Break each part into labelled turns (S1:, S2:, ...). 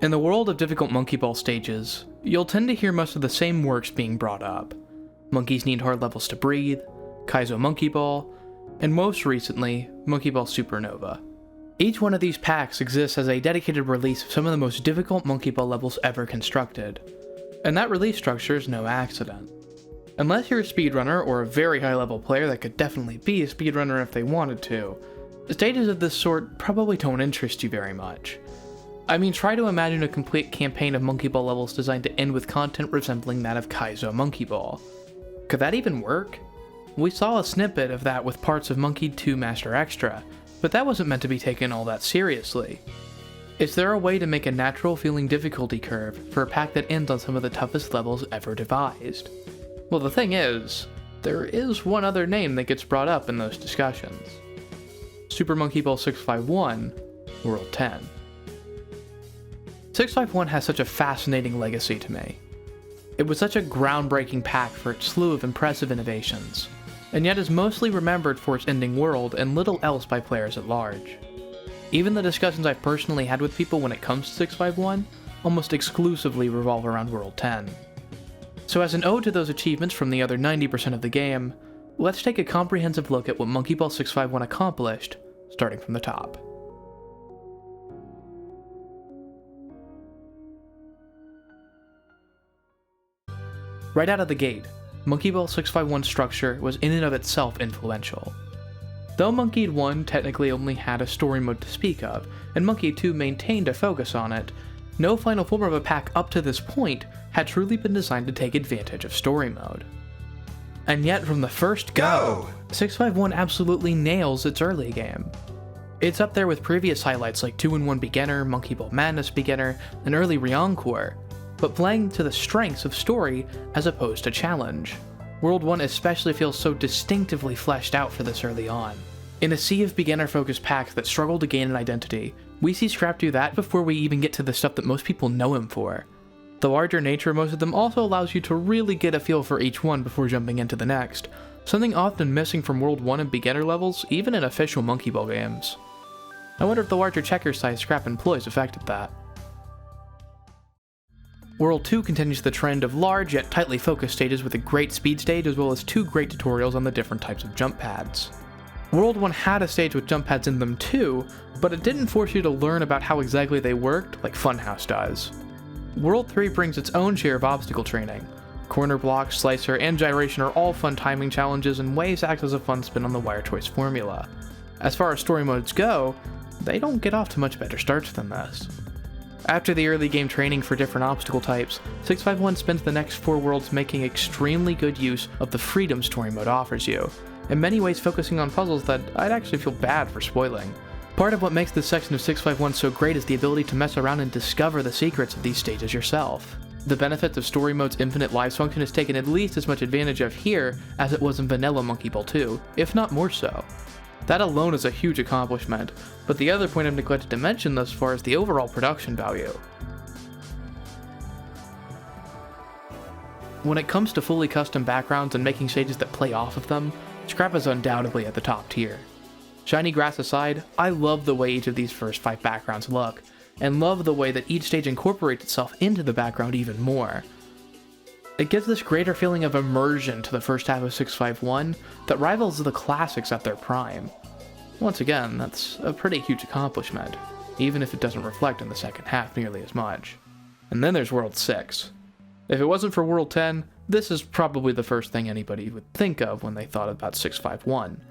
S1: In the world of difficult monkey ball stages, you'll tend to hear most of the same works being brought up. Monkeys Need Hard Levels to Breathe, Kaizo Monkey Ball, and most recently, Monkey Ball Supernova. Each one of these packs exists as a dedicated release of some of the most difficult monkey ball levels ever constructed. And that release structure is no accident. Unless you're a speedrunner or a very high level player that could definitely be a speedrunner if they wanted to, stages of this sort probably don't interest you very much. I mean, try to imagine a complete campaign of Monkey Ball levels designed to end with content resembling that of Kaizo Monkey Ball. Could that even work? We saw a snippet of that with parts of Monkey 2 Master Extra, but that wasn't meant to be taken all that seriously. Is there a way to make a natural feeling difficulty curve for a pack that ends on some of the toughest levels ever devised? Well, the thing is, there is one other name that gets brought up in those discussions. Super Monkey Ball 651, World 10. 651 has such a fascinating legacy to me. It was such a groundbreaking pack for its slew of impressive innovations, and yet is mostly remembered for its ending world and little else by players at large. Even the discussions I've personally had with people when it comes to 651 almost exclusively revolve around World 10. So as an ode to those achievements from the other 90% of the game, let's take a comprehensive look at what Monkey Ball 651 accomplished, starting from the top. Right out of the gate, Monkey Ball 651's structure was in and of itself influential. Though Monkey 1 technically only had a story mode to speak of, and Monkey 2 maintained a focus on it, no final form of a pack up to this point had truly been designed to take advantage of story mode. And yet from the first go, 651 absolutely nails its early game. It's up there with previous highlights like 2-in-1 Beginner, Monkey Ball Madness Beginner, and early Re-Encore, but playing to the strengths of story as opposed to challenge. World 1 especially feels so distinctively fleshed out for this early on. In a sea of beginner-focused packs that struggle to gain an identity, we see Scrap do that before we even get to the stuff that most people know him for. The larger nature of most of them also allows you to really get a feel for each one before jumping into the next, something often missing from World 1 and beginner levels, even in official Monkey Ball games. I wonder if the larger checker size Scrap employs affected that. World 2 continues the trend of large yet tightly focused stages with a great speed stage as well as 2 great tutorials on the different types of jump pads. World 1 had a stage with jump pads in them too, but it didn't force you to learn about how exactly they worked like Funhouse does. World 3 brings its own share of obstacle training. Corner block, slicer, and gyration are all fun timing challenges, and waves act as a fun spin on the wire choice formula. As far as story modes go, they don't get off to much better starts than this. After the early game training for different obstacle types, 651 spends the next 4 worlds making extremely good use of the freedom story mode offers you, in many ways focusing on puzzles that I'd actually feel bad for spoiling. Part of what makes this section of 651 so great is the ability to mess around and discover the secrets of these stages yourself. The benefits of story mode's infinite lives function is taken at least as much advantage of here as it was in vanilla Monkey Ball 2, if not more so. That alone is a huge accomplishment, but the other point I've neglected to mention thus far is the overall production value. When it comes to fully custom backgrounds and making stages that play off of them, Scrap is undoubtedly at the top tier. Shiny grass aside, I love the way each of these first 5 backgrounds look, and love the way that each stage incorporates itself into the background even more. It gives this greater feeling of immersion to the first half of 651 that rivals the classics at their prime. Once again, that's a pretty huge accomplishment, even if it doesn't reflect in the second half nearly as much. And then there's World 6. If it wasn't for World 10, this is probably the first thing anybody would think of when they thought about 651.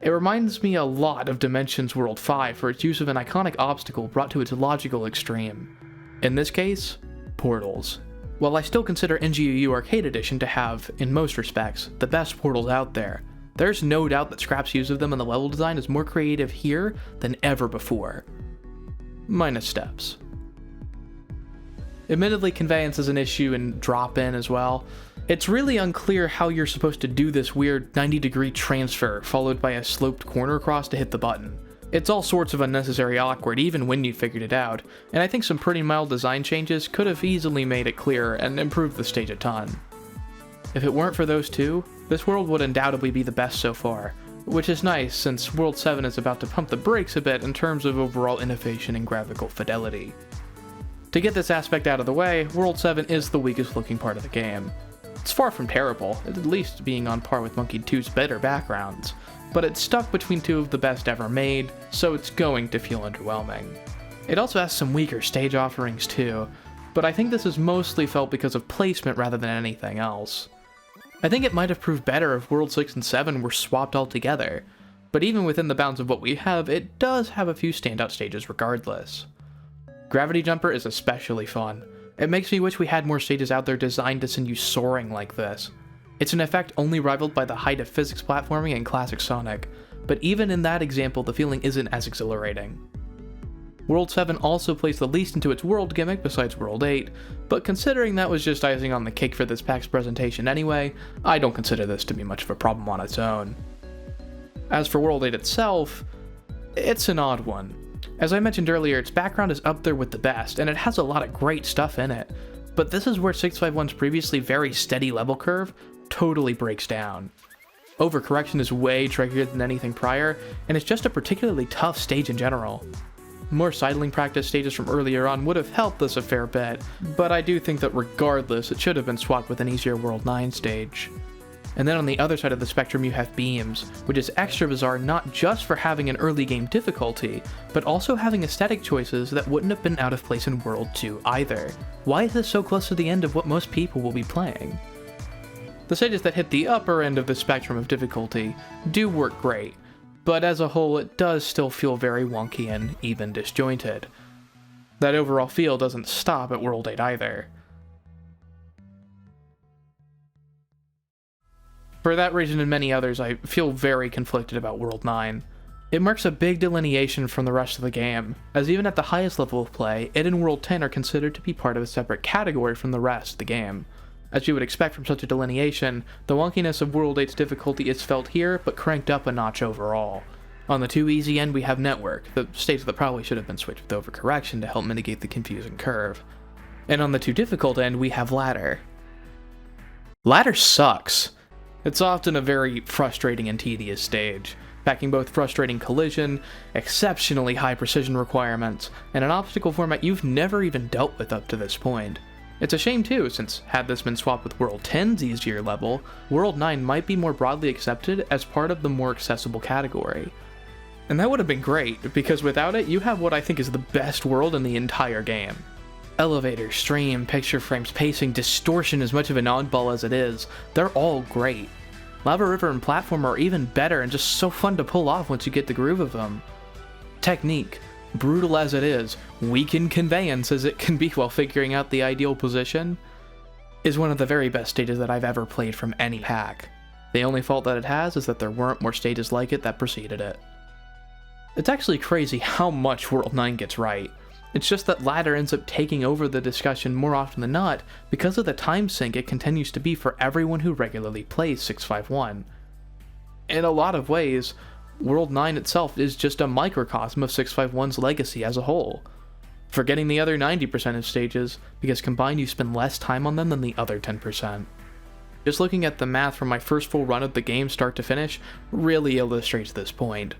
S1: It reminds me a lot of Dimension's World 5 for its use of an iconic obstacle brought to its logical extreme. In this case, portals. While I still consider NGUU Arcade Edition to have, in most respects, the best portals out there, there's no doubt that Scrap's use of them in the level design is more creative here than ever before. Minus steps. Admittedly, conveyance is an issue in drop-in as well. It's really unclear how you're supposed to do this weird 90-degree transfer followed by a sloped corner across to hit the button. It's all sorts of unnecessary awkward even when you figured it out, and I think some pretty mild design changes could have easily made it clearer and improved the stage a ton. If it weren't for those two, this world would undoubtedly be the best so far, which is nice since World 7 is about to pump the brakes a bit in terms of overall innovation and graphical fidelity. To get this aspect out of the way, World 7 is the weakest looking part of the game. It's far from terrible, at least being on par with Monkey 2's better backgrounds, but it's stuck between two of the best ever made, so it's going to feel underwhelming. It also has some weaker stage offerings too, but I think this is mostly felt because of placement rather than anything else. I think it might have proved better if World 6 and 7 were swapped altogether, but even within the bounds of what we have, it does have a few standout stages regardless. Gravity Jumper is especially fun. It makes me wish we had more stages out there designed to send you soaring like this. It's an effect only rivaled by the height of physics platforming in classic Sonic, but even in that example the feeling isn't as exhilarating. World 7 also plays the least into its world gimmick besides World 8, but considering that was just icing on the cake for this pack's presentation anyway, I don't consider this to be much of a problem on its own. As for World 8 itself, it's an odd one. As I mentioned earlier, its background is up there with the best, and it has a lot of great stuff in it, but this is where 651's previously very steady level curve totally breaks down. Overcorrection is way trickier than anything prior, and it's just a particularly tough stage in general. More sidling practice stages from earlier on would have helped this a fair bit, but I do think that regardless, it should have been swapped with an easier World 9 stage. And then on the other side of the spectrum you have Beams, which is extra bizarre not just for having an early game difficulty, but also having aesthetic choices that wouldn't have been out of place in World 2 either. Why is this so close to the end of what most people will be playing? The stages that hit the upper end of the spectrum of difficulty do work great, but as a whole it does still feel very wonky and even disjointed. That overall feel doesn't stop at World 8 either. For that reason and many others, I feel very conflicted about World 9. It marks a big delineation from the rest of the game, as even at the highest level of play, it and World 10 are considered to be part of a separate category from the rest of the game. As you would expect from such a delineation, the wonkiness of World 8's difficulty is felt here, but cranked up a notch overall. On the too easy end we have Network, the stage that probably should have been switched with overcorrection to help mitigate the confusing curve. And on the too difficult end we have Ladder. Ladder sucks. It's often a very frustrating and tedious stage, packing both frustrating collision, exceptionally high precision requirements, and an obstacle format you've never even dealt with up to this point. It's a shame too, since had this been swapped with World 10's easier level, World 9 might be more broadly accepted as part of the more accessible category. And that would have been great, because without it, you have what I think is the best world in the entire game. Elevator, stream, picture frames, pacing, distortion, as much of an oddball as it is, they're all great. Lava River and Platform are even better and just so fun to pull off once you get the groove of them. Technique, brutal as it is, weak in conveyance as it can be while figuring out the ideal position, is one of the very best stages that I've ever played from any pack. The only fault that it has is that there weren't more stages like it that preceded it. It's actually crazy how much World 9 gets right. It's just that Ladder ends up taking over the discussion more often than not because of the time sink it continues to be for everyone who regularly plays 651. In a lot of ways, World 9 itself is just a microcosm of 651's legacy as a whole, forgetting the other 90% of stages because combined you spend less time on them than the other 10%. Just looking at the math from my first full run of the game start to finish really illustrates this point.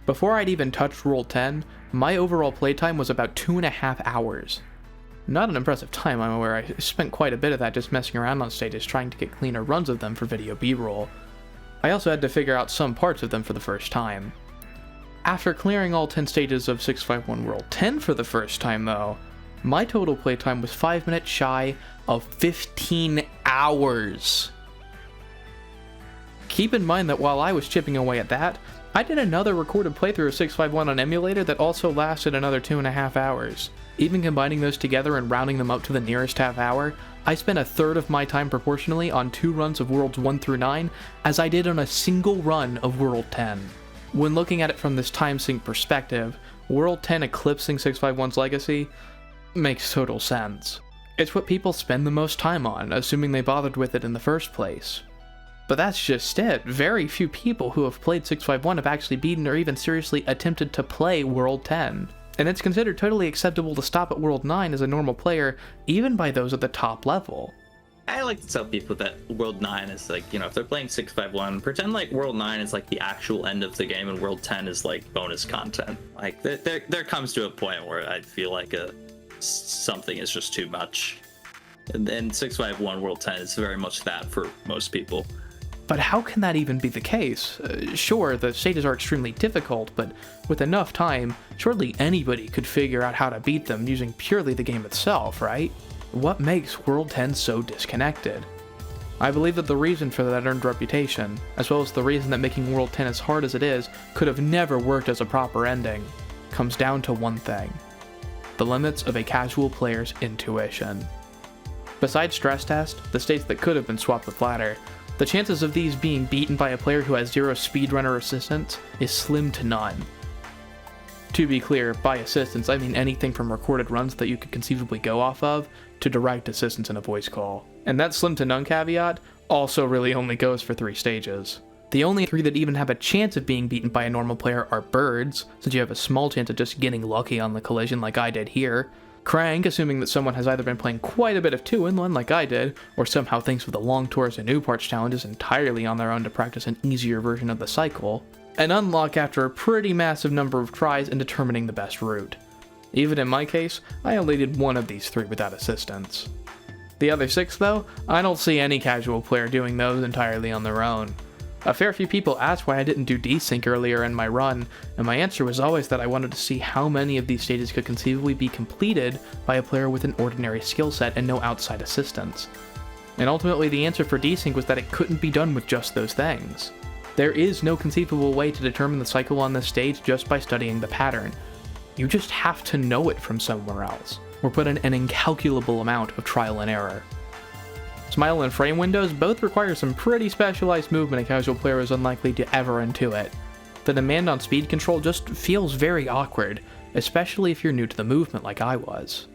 S1: Before I'd even touched World 10, my overall playtime was about 2.5 hours. Not an impressive time, I'm aware. I spent quite a bit of that just messing around on stages trying to get cleaner runs of them for video B-roll. I also had to figure out some parts of them for the first time. After clearing all 10 stages of 651 World 10 for the first time though, my total playtime was 5 minutes shy of 15 hours. Keep in mind that while I was chipping away at that, I did another recorded playthrough of 651 on emulator that also lasted another 2.5 hours. Even combining those together and rounding them up to the nearest half hour, I spent a third of my time proportionally on 2 runs of Worlds 1 through 9 as I did on a single run of World 10. When looking at it from this time sync perspective, World 10 eclipsing 651's legacy makes total sense. It's what people spend the most time on, assuming they bothered with it in the first place. But that's just it. Very few people who have played 651 have actually beaten or even seriously attempted to play World 10. And it's considered totally acceptable to stop at World 9 as a normal player, even by those at the top level.
S2: I like to tell people that World 9 is like, if they're playing 651, pretend like World 9 is like the actual end of the game and World 10 is like bonus content. Like, there comes to a point where I'd feel like something is just too much. And 651 World 10 is very much that for most people.
S1: But how can that even be the case? Sure, the stages are extremely difficult, but with enough time, surely anybody could figure out how to beat them using purely the game itself, right? What makes World 10 so disconnected? I believe that the reason for that earned reputation, as well as the reason that making World 10 as hard as it is could have never worked as a proper ending, comes down to one thing: the limits of a casual player's intuition. Besides Stress Test, the states that could have been swapped with Ladder, the chances of these being beaten by a player who has zero speedrunner assistance is slim to none. To be clear, by assistance I mean anything from recorded runs that you could conceivably go off of, to direct assistance in a voice call. And that slim to none caveat also really only goes for 3 stages. The only 3 that even have a chance of being beaten by a normal player are Birds, since you have a small chance of just getting lucky on the collision like I did here, Crank, assuming that someone has either been playing quite a bit of 2-in-1 like I did, or somehow thinks with the long tours and new parts challenges entirely on their own to practice an easier version of the cycle, and Unlock after a pretty massive number of tries in determining the best route. Even in my case, I only did 1 of these 3 without assistance. The other 6 though, I don't see any casual player doing those entirely on their own. A fair few people asked why I didn't do desync earlier in my run, and my answer was always that I wanted to see how many of these stages could conceivably be completed by a player with an ordinary skill set and no outside assistance. And ultimately the answer for desync was that it couldn't be done with just those things. There is no conceivable way to determine the cycle on this stage just by studying the pattern. You just have to know it from somewhere else, or put in an incalculable amount of trial and error. Smile and frame windows both require some pretty specialized movement a casual player is unlikely to ever intuit. The demand on speed control just feels very awkward, especially if you're new to the movement like I was.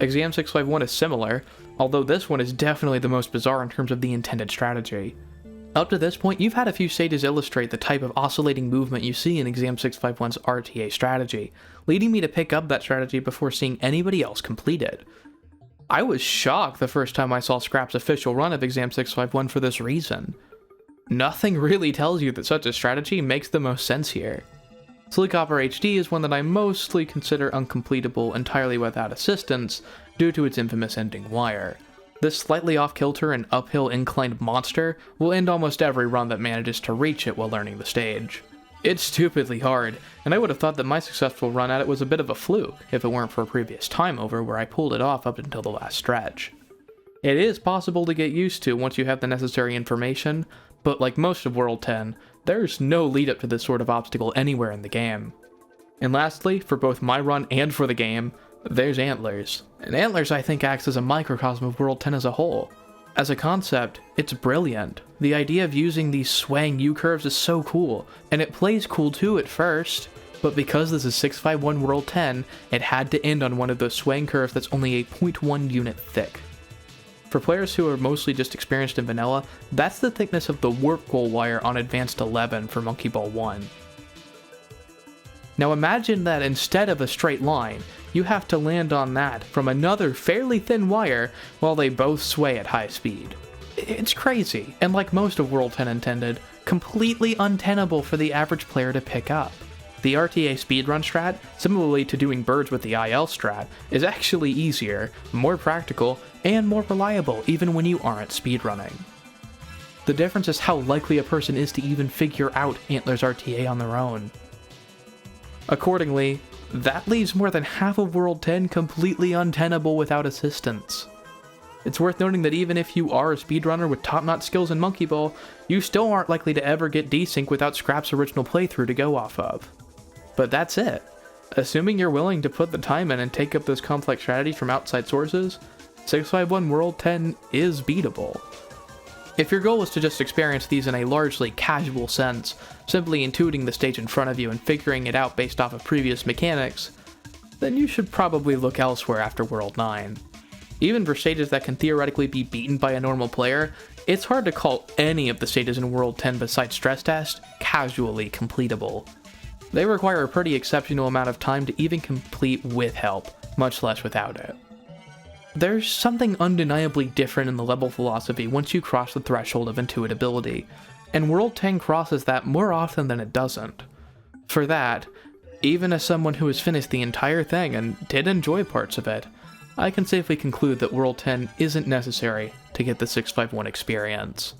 S1: Exam 651 is similar, although this one is definitely the most bizarre in terms of the intended strategy. Up to this point, you've had a few stages illustrate the type of oscillating movement you see in Exam 651's RTA strategy, leading me to pick up that strategy before seeing anybody else complete it. I was shocked the first time I saw Scrap's official run of Exam 651 for this reason. Nothing really tells you that such a strategy makes the most sense here. Sleek Hopper HD is one that I mostly consider uncompletable entirely without assistance due to its infamous ending wire. This slightly off-kilter and uphill inclined monster will end almost every run that manages to reach it while learning the stage. It's stupidly hard, and I would have thought that my successful run at it was a bit of a fluke if it weren't for a previous time over where I pulled it off up until the last stretch. It is possible to get used to once you have the necessary information, but like most of World 10, there's no lead up to this sort of obstacle anywhere in the game. And lastly, for both my run and for the game, there's Antlers. And Antlers I think acts as a microcosm of World 10 as a whole. As a concept, it's brilliant. The idea of using these swaying U-curves is so cool, and it plays cool too at first, but because this is 651 World 10, it had to end on one of those swaying curves that's only a 0.1 unit thick. For players who are mostly just experienced in vanilla, that's the thickness of the warp goal wire on Advanced 11 for Monkey Ball 1. Now imagine that instead of a straight line, you have to land on that from another fairly thin wire while they both sway at high speed. It's crazy, and like most of World 10 intended, completely untenable for the average player to pick up. The RTA speedrun strat, similarly to doing Birds with the IL strat, is actually easier, more practical, and more reliable even when you aren't speedrunning. The difference is how likely a person is to even figure out Antlers RTA on their own. Accordingly, that leaves more than half of World 10 completely untenable without assistance. It's worth noting that even if you are a speedrunner with top-notch skills in Monkey Ball, you still aren't likely to ever get desync without Scrap's original playthrough to go off of. But that's it. Assuming you're willing to put the time in and take up those complex strategies from outside sources, 651 World 10 is beatable. If your goal is to just experience these in a largely casual sense, simply intuiting the stage in front of you and figuring it out based off of previous mechanics, then you should probably look elsewhere after World 9. Even for stages that can theoretically be beaten by a normal player, it's hard to call any of the stages in World 10 besides Stress Test casually completable. They require a pretty exceptional amount of time to even complete with help, much less without it. There's something undeniably different in the level philosophy once you cross the threshold of intuitability, and World 10 crosses that more often than it doesn't. For that, Even as someone who has finished the entire thing and did enjoy parts of it, I can safely conclude that World 10 isn't necessary to get the 651 experience.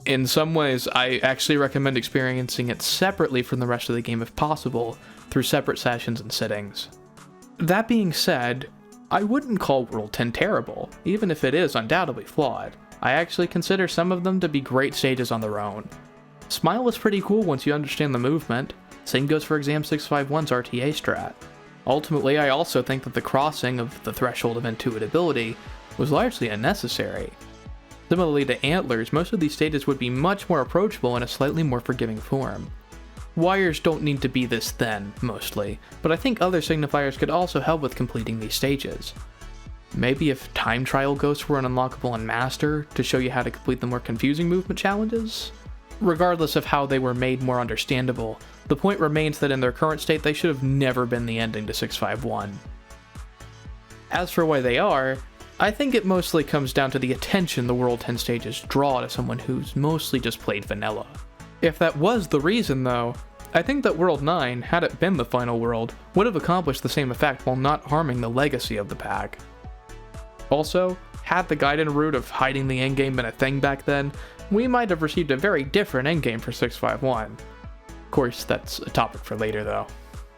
S1: In some ways, I actually recommend experiencing it separately from the rest of the game if possible, through separate sessions and sittings. That being said, I wouldn't call World 10 terrible, even if it is undoubtedly flawed. I actually consider some of them to be great stages on their own. Smile is pretty cool once you understand the movement. Same goes for Exam 651's RTA strat. Ultimately, I also think that the crossing of the threshold of intuitability was largely unnecessary. Similarly to Antlers, most of these stages would be much more approachable in a slightly more forgiving form. Wires don't need to be this thin, mostly, but I think other signifiers could also help with completing these stages. Maybe if time trial ghosts were an unlockable in Master to show you how to complete the more confusing movement challenges? Regardless of how they were made more understandable, the point remains that in their current state they should have never been the ending to 651. As for why they are, I think it mostly comes down to the attention the World 10 stages draw to someone who's mostly just played vanilla. If that was the reason though, I think that World 9, had it been the final world, would have accomplished the same effect while not harming the legacy of the pack. Also, had the guided route of hiding the endgame been a thing back then, we might have received a very different endgame for 651. Of course, that's a topic for later though.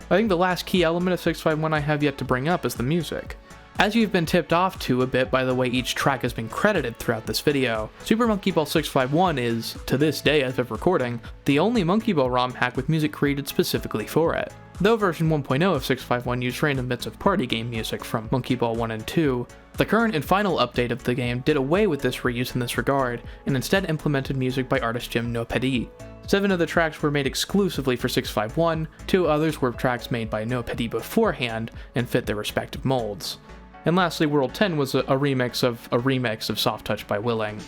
S1: I think the last key element of 651 I have yet to bring up is the music. As you've been tipped off to a bit by the way each track has been credited throughout this video, Super Monkey Ball 651 is, to this day as of recording, the only Monkey Ball ROM hack with music created specifically for it. Though version 1.0 of 651 used random bits of party game music from Monkey Ball 1 and 2, the current and final update of the game did away with this reuse in this regard, and instead implemented music by artist Jim Nopedi. 7 of the tracks were made exclusively for 651, 2 others were tracks made by Nopedi beforehand and fit their respective molds. And lastly, World 10 was a remix of Soft Touch by Willing.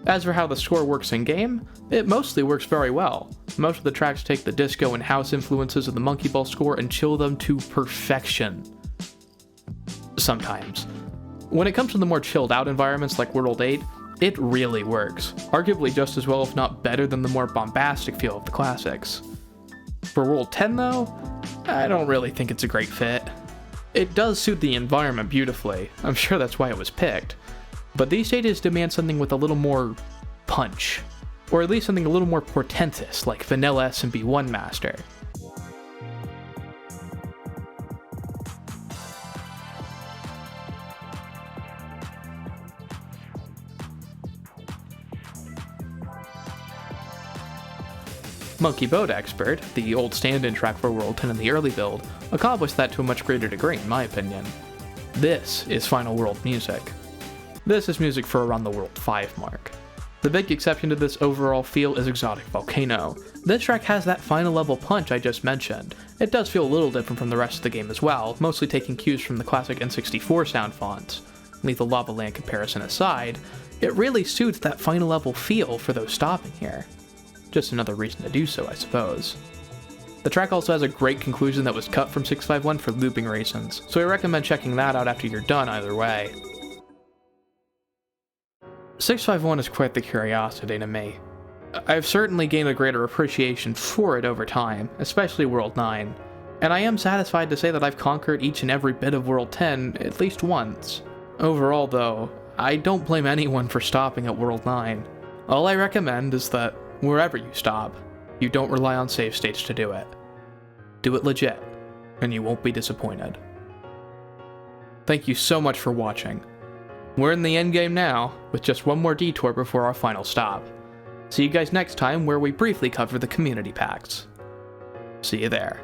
S1: As for how the score works in-game, it mostly works very well. Most of the tracks take the disco and house influences of the Monkey Ball score and chill them to perfection. Sometimes. When it comes to the more chilled out environments like World 8, it really works, arguably just as well if not better than the more bombastic feel of the classics. For World 10 though, I don't really think it's a great fit. It does suit the environment beautifully, I'm sure that's why it was picked, but these stages demand something with a little more punch, or at least something a little more portentous like Vanilla SMP 1 Master. Monkey Boat Expert, the old stand-in track for World 10 in the early build, accomplished that to a much greater degree in my opinion. This is final world music. This is music for around the World 5 mark. The big exception to this overall feel is Exotic Volcano. This track has that final level punch I just mentioned. It does feel a little different from the rest of the game as well, mostly taking cues from the classic N64 sound fonts. Leave the Lava Land comparison aside, it really suits that final level feel for those stopping here. Just another reason to do so, I suppose. The track also has a great conclusion that was cut from 651 for looping reasons, so I recommend checking that out after you're done either way. 651 is quite the curiosity to me. I've certainly gained a greater appreciation for it over time, especially World 9, and I am satisfied to say that I've conquered each and every bit of World 10 at least once. Overall though, I don't blame anyone for stopping at World 9. All I recommend is that wherever you stop, you don't rely on save states to do it. Do it legit, and you won't be disappointed. Thank you so much for watching. We're in the endgame now, with just one more detour before our final stop. See you guys next time where we briefly cover the community packs. See you there.